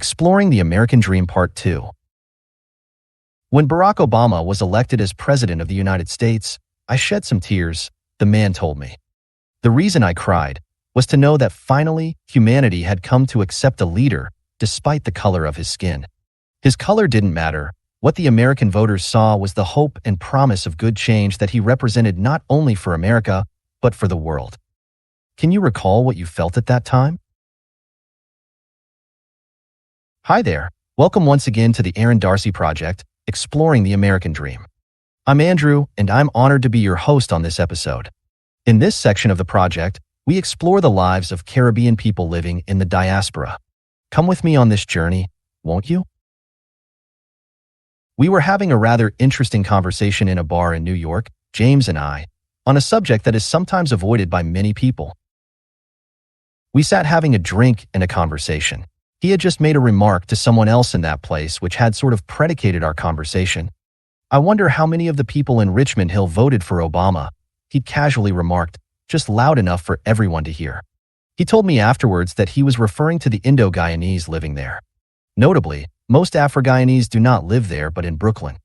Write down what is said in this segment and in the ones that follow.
Exploring the American Dream Part 2. When Barack Obama was elected as President of the United States, I shed some tears, the man told me. The reason I cried was to know that finally humanity had come to accept a leader despite the color of his skin. His color didn't matter. What the American voters saw was the hope and promise of good change that he represented not only for America, but for the world. Can you recall what you felt at that time? Hi there. Welcome once again to the Aaron Darcy Project, Exploring the American Dream. I'm Andrew, and I'm honored to be your host on this episode. In this section of the project, we explore the lives of Caribbean people living in the diaspora. Come with me on this journey, won't you? We were having a rather interesting conversation in a bar in New York, James and I, on a subject that is sometimes avoided by many people. We sat having a drink and a conversation. He had just made a remark to someone else in that place which had sort of predicated our conversation. I wonder how many of the people in Richmond Hill voted for Obama, he'd casually remarked, just loud enough for everyone to hear. He told me afterwards that he was referring to the Indo-Guyanese living there. Notably, most Afro-Guyanese do not live there but in Brooklyn.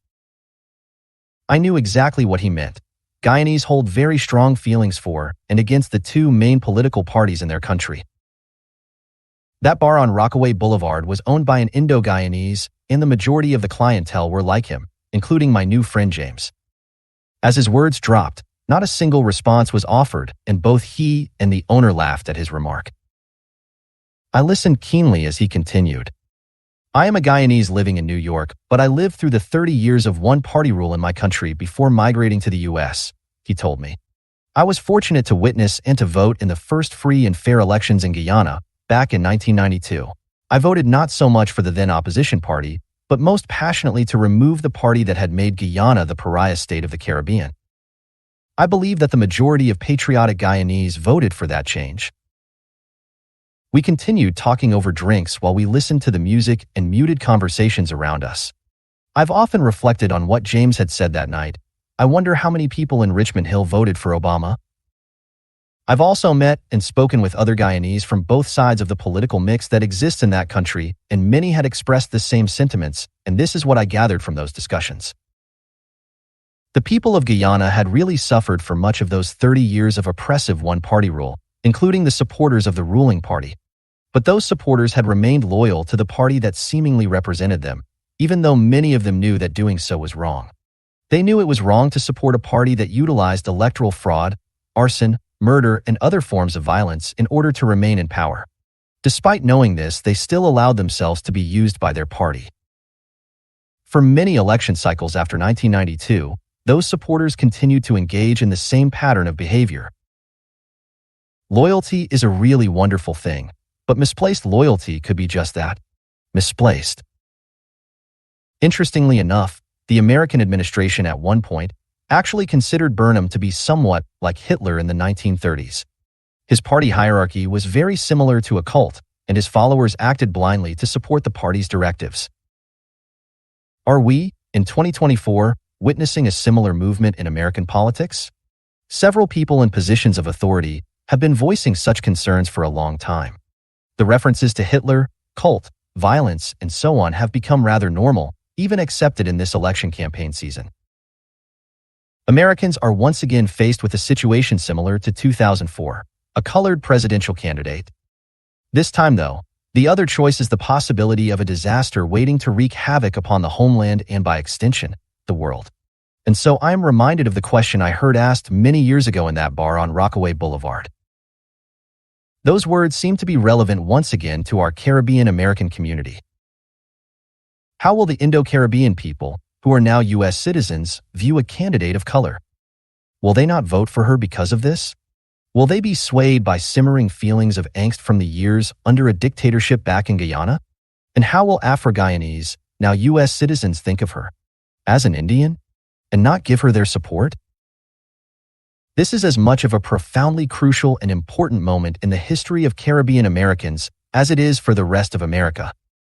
I knew exactly what he meant. Guyanese hold very strong feelings for and against the two main political parties in their country. That bar on Rockaway Boulevard was owned by an Indo-Guyanese, and the majority of the clientele were like him, including my new friend James. As his words dropped, not a single response was offered, and both he and the owner laughed at his remark. I listened keenly as he continued. I am a Guyanese living in New York, but I lived through the 30 years of one-party rule in my country before migrating to the U.S., he told me. I was fortunate to witness and to vote in the first free and fair elections in Guyana back in 1992. I voted not so much for the then opposition party, but most passionately to remove the party that had made Guyana the pariah state of the Caribbean. I believe that the majority of patriotic Guyanese voted for that change. We continued talking over drinks while we listened to the music and muted conversations around us. I've often reflected on what James had said that night. I wonder how many people in Richmond Hill voted for Obama. I've also met and spoken with other Guyanese from both sides of the political mix that exists in that country, and many had expressed the same sentiments, and this is what I gathered from those discussions. The people of Guyana had really suffered for much of those 30 years of oppressive one-party rule, including the supporters of the ruling party. But those supporters had remained loyal to the party that seemingly represented them, even though many of them knew that doing so was wrong. They knew it was wrong to support a party that utilized electoral fraud, arson, murder, and other forms of violence in order to remain in power. Despite knowing this, they still allowed themselves to be used by their party. For many election cycles after 1992, those supporters continued to engage in the same pattern of behavior. Loyalty is a really wonderful thing, but misplaced loyalty could be just that, misplaced. Interestingly enough, the American administration at one point actually considered Burnham to be somewhat like Hitler in the 1930s. His party hierarchy was very similar to a cult, and his followers acted blindly to support the party's directives. Are we, in 2024, witnessing a similar movement in American politics? Several people in positions of authority have been voicing such concerns for a long time. The references to Hitler, cult, violence, and so on have become rather normal, even accepted in this election campaign season. Americans are once again faced with a situation similar to 2004, a colored presidential candidate. This time, though, the other choice is the possibility of a disaster waiting to wreak havoc upon the homeland and, by extension, the world. And so I am reminded of the question I heard asked many years ago in that bar on Rockaway Boulevard. Those words seem to be relevant once again to our Caribbean American community. How will the Indo-Caribbean people, who are now U.S. citizens, view a candidate of color? Will they not vote for her because of this? Will they be swayed by simmering feelings of angst from the years under a dictatorship back in Guyana? And how will Afro-Guyanese, now U.S. citizens, think of her? As an Indian? And not give her their support? This is as much of a profoundly crucial and important moment in the history of Caribbean Americans as it is for the rest of America.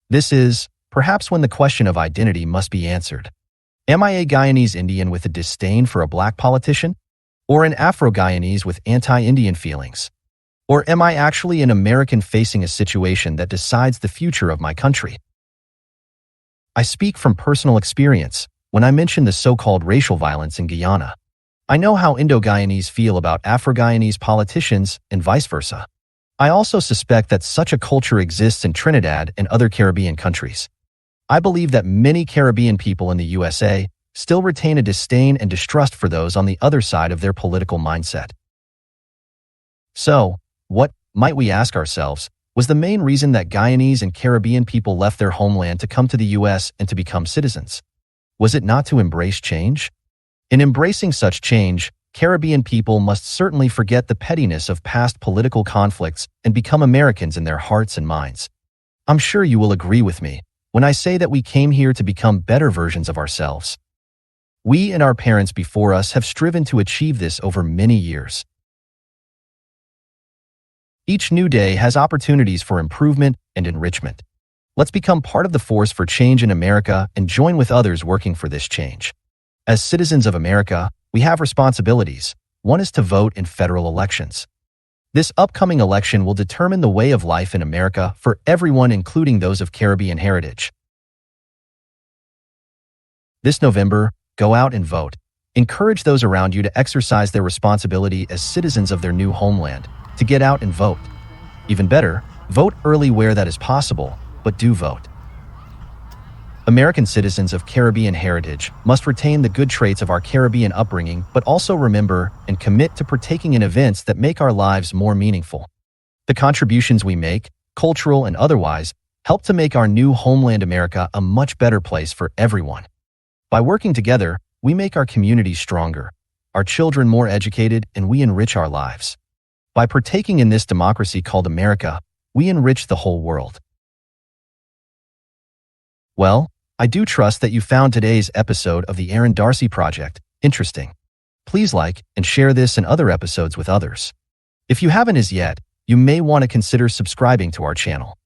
This is, perhaps, when the question of identity must be answered. Am I a Guyanese Indian with a disdain for a black politician? Or an Afro-Guyanese with anti-Indian feelings? Or am I actually an American facing a situation that decides the future of my country? I speak from personal experience when I mention the so-called racial violence in Guyana. I know how Indo-Guyanese feel about Afro-Guyanese politicians and vice versa. I also suspect that such a culture exists in Trinidad and other Caribbean countries. I believe that many Caribbean people in the USA still retain a disdain and distrust for those on the other side of their political mindset. So, what, might we ask ourselves, was the main reason that Guyanese and Caribbean people left their homeland to come to the US and to become citizens? Was it not to embrace change? In embracing such change, Caribbean people must certainly forget the pettiness of past political conflicts and become Americans in their hearts and minds. I'm sure you will agree with me when I say that we came here to become better versions of ourselves. We and our parents before us have striven to achieve this over many years. Each new day has opportunities for improvement and enrichment. Let's become part of the force for change in America and join with others working for this change. As citizens of America, we have responsibilities. One is to vote in federal elections. This upcoming election will determine the way of life in America for everyone, including those of Caribbean heritage. This November, go out and vote. Encourage those around you to exercise their responsibility as citizens of their new homeland, to get out and vote. Even better, vote early where that is possible, but do vote. American citizens of Caribbean heritage must retain the good traits of our Caribbean upbringing, but also remember and commit to partaking in events that make our lives more meaningful. The contributions we make, cultural and otherwise, help to make our new homeland America a much better place for everyone. By working together, we make our communities stronger, our children more educated, and we enrich our lives. By partaking in this democracy called America, we enrich the whole world. Well, I do trust that you found today's episode of the Aaron Darcy Project interesting. Please like and share this and other episodes with others. If you haven't as yet, you may want to consider subscribing to our channel.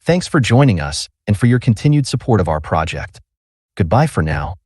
Thanks for joining us and for your continued support of our project. Goodbye for now.